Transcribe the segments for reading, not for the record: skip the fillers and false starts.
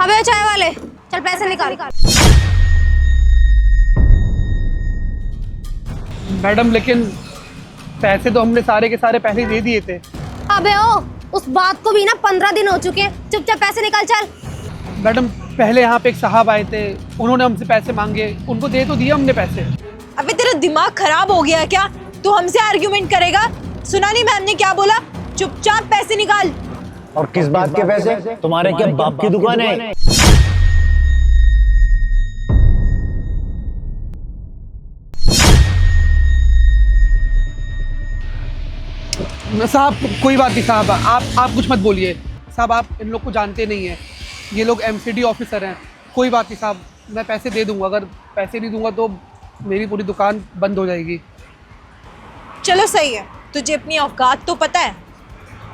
अबे चाय वाले, चल पैसे निकाल। मैडम लेकिन पैसे तो हमने सारे के सारे पैसे दे दिए थे। अबे ओ, उस बात को भी ना 15 दिन हो चुके हैं, चुपचाप पैसे निकाल चल। मैडम पहले यहाँ पे एक साहब आए थे, उन्होंने हमसे पैसे मांगे, उनको दे तो दिए हमने पैसे। अबे तेरा दिमाग खराब हो गया क्या? तू हमसे आर्ग्यूमेंट करेगा? सुना नहीं मैम ने क्या बोला? चुपचाप पैसे निकाल। और किस बात के पैसे? तुम्हारे क्या बाप की दुकान है? साहब कोई बात नहीं साहब, आप कुछ मत बोलिए साहब, आप इन लोग को जानते नहीं हैं, ये लोग एमसीडी ऑफिसर हैं। कोई बात नहीं साहब, मैं पैसे दे दूंगा, अगर पैसे नहीं दूंगा तो मेरी पूरी दुकान बंद हो जाएगी। चलो सही है, तुझे अपनी औकात तो पता है।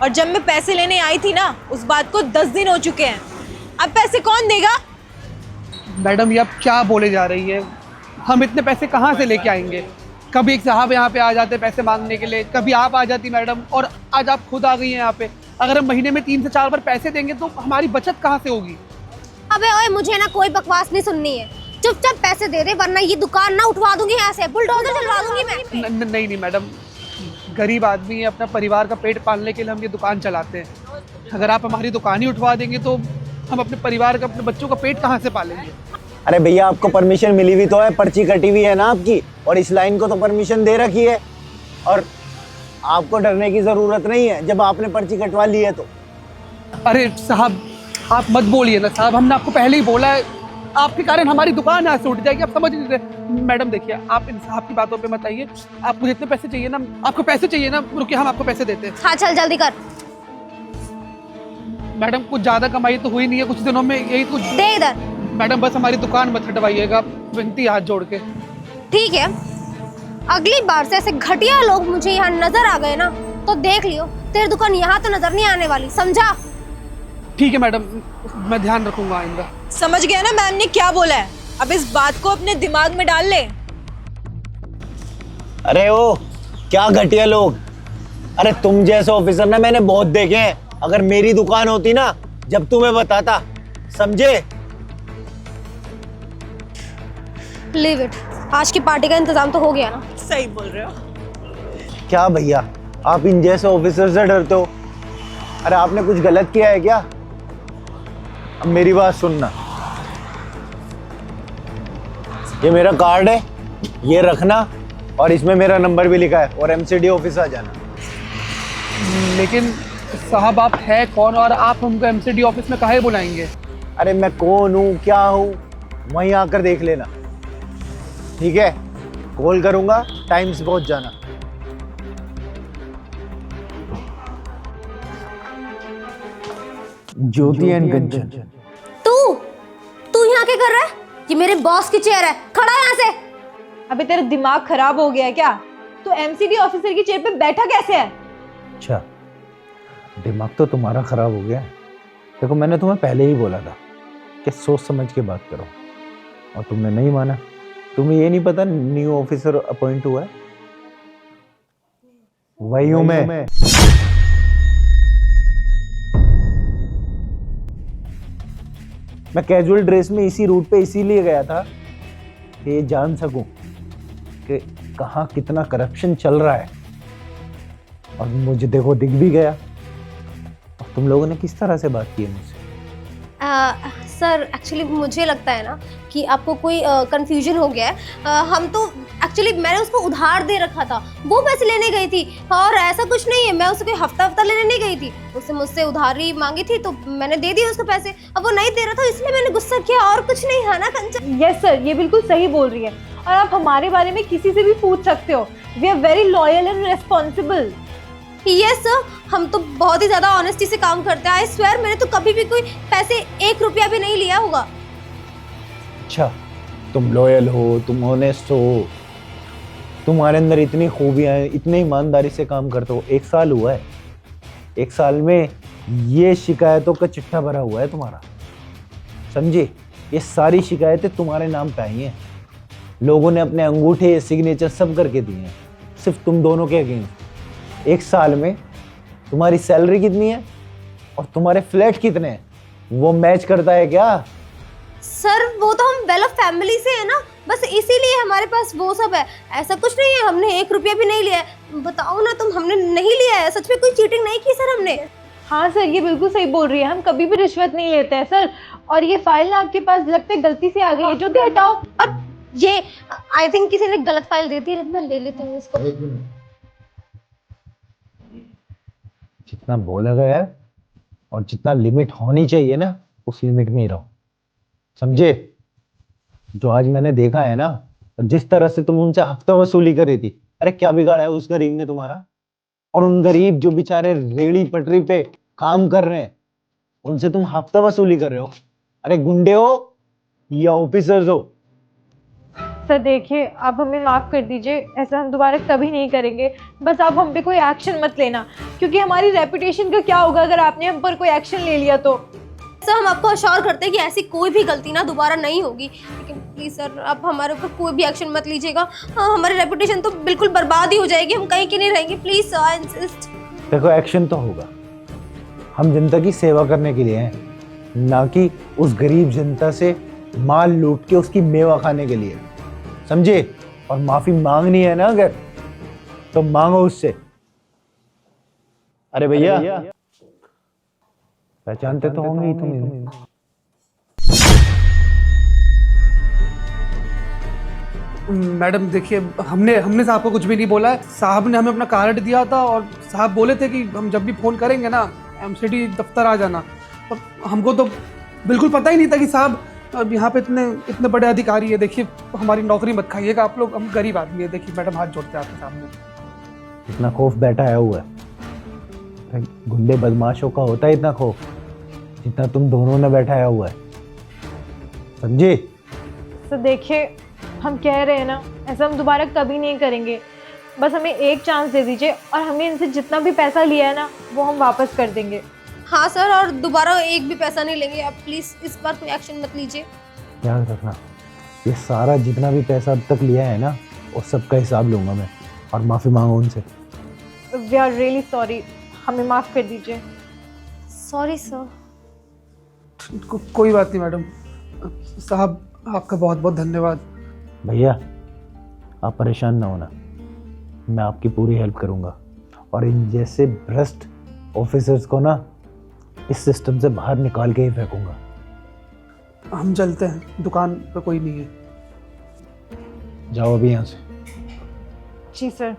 और जब मैं पैसे लेने आई थी ना, उस बात को 10 दिन हो चुके हैं। अब पैसे कौन देगा? मैडम ये आप क्या बोले जा रही है? हम इतने पैसे कहाँ से लेके आएंगे? कभी एक साहब यहाँ पे आ जाते पैसे मांगने के लिए, कभी आप आ जाती मैडम, और आज आप खुद आ गई हैं यहाँ पे। अगर हम महीने में 3 से 4 बार पैसे देंगे तो हमारी बचत कहाँ से होगी? अबे ओए, मुझे ना कोई बकवास नहीं सुननी है, चुपचाप पैसे दे दे वरना ये दुकान ना उठवा दूंगी यहाँ से, बुलडोजर चलवा दूंगी मैं। नहीं मैडम, गरीब आदमी है, अपना परिवार का पेट पालने के लिए हम ये दुकान चलाते हैं। अगर आप हमारी दुकान ही उठवा देंगे तो हम अपने परिवार का, अपने बच्चों का पेट कहाँ से पालेंगे? अरे भैया आपको परमिशन मिली हुई तो है, पर्ची कटी हुई है ना आपकी, और इस लाइन को तो परमिशन दे रखी है, और आपको डरने की जरूरत नहीं है जब आपने पर्ची कटवा ली है तो। अरे साहब आप मत बोलिए ना साहब, हमने आपको पहले ही बोला है, आपके कारण हमारी दुकान यहाँ से उठ जाएगी, आप समझ नहीं रहे। मैडम देखिए, आप इन साहब की बातों पे मत आइए, आपको जितने पैसे चाहिए ना, आपको पैसे चाहिए ना, रुकिए हम आपको पैसे देते हैं। हाँ चल जल्दी कर। मैडम कुछ ज़्यादा कमाई तो हुई नहीं है कुछ दिनों में, यही कुछ दे इधर। मैडम बस हमारी दुकान मत हटवाइएगा, विनती हाथ जोड़ के। ठीक है, अगली बार से ऐसे घटिया लोग मुझे यहाँ नजर आ गए ना तो देख लियो, तेरी दुकान यहाँ तो नजर नहीं आने वाली, समझा? ठीक है मैडम, मैं ध्यान रखूंगा आइंदा। समझ गया ना मैम ने क्या बोला है? अब इस बात को अपने दिमाग में डाल ले। अरे ओ क्या घटिया लोग! अरे तुम जैसे ऑफिसर ना मैंने बहुत देखे हैं, अगर मेरी दुकान होती ना जब तुम्हें बताता, समझे? लीव इट, आज की पार्टी का इंतजाम तो हो गया ना? सही बोल रहे हो। क्या भैया आप इन जैसे ऑफिसर से डरते हो? अरे आपने कुछ गलत किया है क्या? अब मेरी बात सुनना, ये मेरा कार्ड है, ये रखना, और इसमें मेरा नंबर भी लिखा है, और एमसीडी ऑफिस आ जाना। लेकिन साहब आप है कौन और आप हमको एमसीडी ऑफिस में काहे बुलाएंगे? अरे मैं कौन हूँ क्या हूँ वहीं आकर देख लेना, ठीक है? कॉल करूंगा, टाइम से पहुंच जाना। ज्योति एंड कंचन। तू यहाँ क्या कर रहा है? ये मेरे बॉस की चेयर है, खड़ा यहाँ से। अबे तेरा दिमाग खराब हो गया है क्या? तू एमसीडी ऑफिसर की चेयर पे बैठा कैसे है? अच्छा, दिमाग तो तुम्हारा खराब हो गया है। देखो मैंने तुम्हें पहले ही बोला था कि सोच समझ के बात करो, और तुमने नहीं माना। तुम्हें ये नहीं पता न्यू ऑफिसर अपॉइंट हुआ है? वही हूं मैं। मैं कैजुअल ड्रेस में इसी रूट पे इसीलिए गया था कि ये जान सकूं कि कहाँ कितना करप्शन चल रहा है, और मुझे देखो दिख भी गया। और तुम लोगों ने किस तरह से बात की है मुझसे? सर एक्चुअली मुझे लगता है ना कि आपको कोई कंफ्यूजन हो गया है। हम तो एक्चुअली मैंने उसको उधार दे रखा था, वो पैसे लेने गई थी, और ऐसा कुछ नहीं है, मैं उसे कोई हफ्ता लेने नहीं गई थी। उसने मुझसे उधारी मांगी थी तो मैंने दे दी उसको पैसे। अब वो नहीं दे रहा था इसलिए मैंने गुस्सा किया, और कुछ नहीं है ना कंचन? यस सर, ये बिल्कुल सही बोल रही है, और आप हमारे बारे में किसी से भी पूछ सकते हो। We are very loyal and responsible. Yes sir, हम तो बहुत ही ज्यादा ऑनेस्टी से काम करते हैं। आई स्वेयर मैंने तो कभी भी कोई पैसे 1 रुपया भी नहीं लिया होगा। अच्छा, तुम लॉयल हो, तुम ऑनेस्ट हो, तुम्हारे अंदर इतनी खूबियां हैं, इतने ईमानदारी से काम करते हो। 1 साल हुआ है, 1 साल में ये शिकायतों का चिट्ठा भरा हुआ है तुम्हारा, समझे? ये सारी शिकायतें तुम्हारे नाम पे आई हैं। लोगों ने अपने अंगूठे सिग्नेचर सब करके दिए हैं, सिर्फ तुम दोनों के अगेंस्ट। 1 साल में तुम्हारी सैलरी कितनी है और तुम्हारे फ्लैट कितने हैं वो मैच करता है क्या? सर वो तो हम वेल ऑफ फैमिली से है ना, बस इसीलिए हमारे पास वो सब है। ऐसा कुछ नहीं है, हमने 1 रुपया भी नहीं लिया है। बताओ ना तुम, हमने नहीं लिया है, सच में कोई चीटिंग नहीं की सर हमने। हाँ सर, ये बिल्कुल सही बोल रही है, हम कभी भी रिश्वत नहीं लेते हैं सर। और ये फाइल ना आपके पास लगता है गलती से आ गई है, ज्योति हटाओ। और ये आई थिंक किसी ने गलत फाइल दे दी है, मैं ले लेता हूँ इसको। जितना बोला गया है और जितना लिमिट होनी चाहिए ना, उस लिमिट में ही रहो, समझे? जो आज मैंने देखा है ना, जिस तरह से तुम उनसे हफ्ता वसूली कर रही थी, अरे क्या बिगाड़ा है उस गरीब ने तुम्हारा? और उन गरीब जो बेचारे रेड़ी पटरी पे काम कर रहे हैं, उनसे तुम हफ्ता वसूली कर रहे हो। अरे गुंडे हो या ऑफिसर्स हो? सर देखिए, आप हमें माफ़ कर दीजिए, ऐसा हम दोबारा कभी नहीं करेंगे। बस आप हम पे कोई एक्शन मत लेना, क्योंकि हमारी रेपुटेशन का क्या होगा अगर आपने हम पर कोई एक्शन ले लिया तो। सर हम आपको अश्योर करते हैं कि ऐसी कोई भी गलती ना दोबारा नहीं होगी, लेकिन प्लीज सर आप हमारे ऊपर कोई भी एक्शन मत लीजिएगा। हाँ, हमारी रेपुटेशन तो बिल्कुल बर्बाद ही हो जाएगी, हम कहीं के नहीं रहेंगे। Please sir I insist. देखो, एक्शन तो होगा, हम जनता की सेवा करने के लिए हैं, ना कि उस गरीब जनता से माल लूट के उसकी मेवा खाने के लिए, समझे? और माफी मांगनी है ना अगर, तो मांगो उससे। अरे भैया, पहचानते तो होंगे ही तुम इन्हें। मैडम देखिए, हमने साहब को कुछ भी नहीं बोला है। साहब ने हमें अपना कार्ड दिया था और साहब बोले थे कि हम जब भी फ़ोन करेंगे ना, एमसीडी दफ्तर आ जाना। और हमको तो बिल्कुल पता ही नहीं था कि साहब अब यहाँ पे इतने बड़े अधिकारी है। देखिए, हमारी नौकरी मत खाइएगा आप लोग, हम गरीब आदमी है। देखिए मैडम, हाथ जोड़ते हैं आपके सामने। इतना खौफ बैठा है हुआ है, गुंडे बदमाशों का होता है इतना खौफ जितना तुम दोनों ने बैठाया हुआ है, समझे? सर देखिए, हम कह रहे हैं ना, ऐसा हम दोबारा कभी नहीं करेंगे। बस हमें एक चांस दे दीजिए और हमें इनसे जितना भी पैसा लिया है ना, वो हम वापस कर देंगे। हाँ सर, और दोबारा एक भी पैसा नहीं लेंगे। आप प्लीज इस बार कोई एक्शन मत लीजिए। याद रखना, ये सारा जितना भी पैसा अब तक लिया है ना, उस सब का हिसाब लूंगा मैं, और माफी मांगो उनसे। वी आर रियली सॉरी, हमें माफ़ कर दीजिए। Sorry sir. कोई बात नहीं मैडम साहब, आपका बहुत बहुत धन्यवाद। भैया, आप परेशान ना होना, मैं आपकी पूरी हेल्प करूंगा, और इन जैसे भ्रष्ट ऑफिसर्स को ना इस सिस्टम से बाहर निकाल के ही फेंकूंगा। हम चलते हैं, दुकान पे कोई नहीं है। जाओ अभी यहाँ से। जी सर।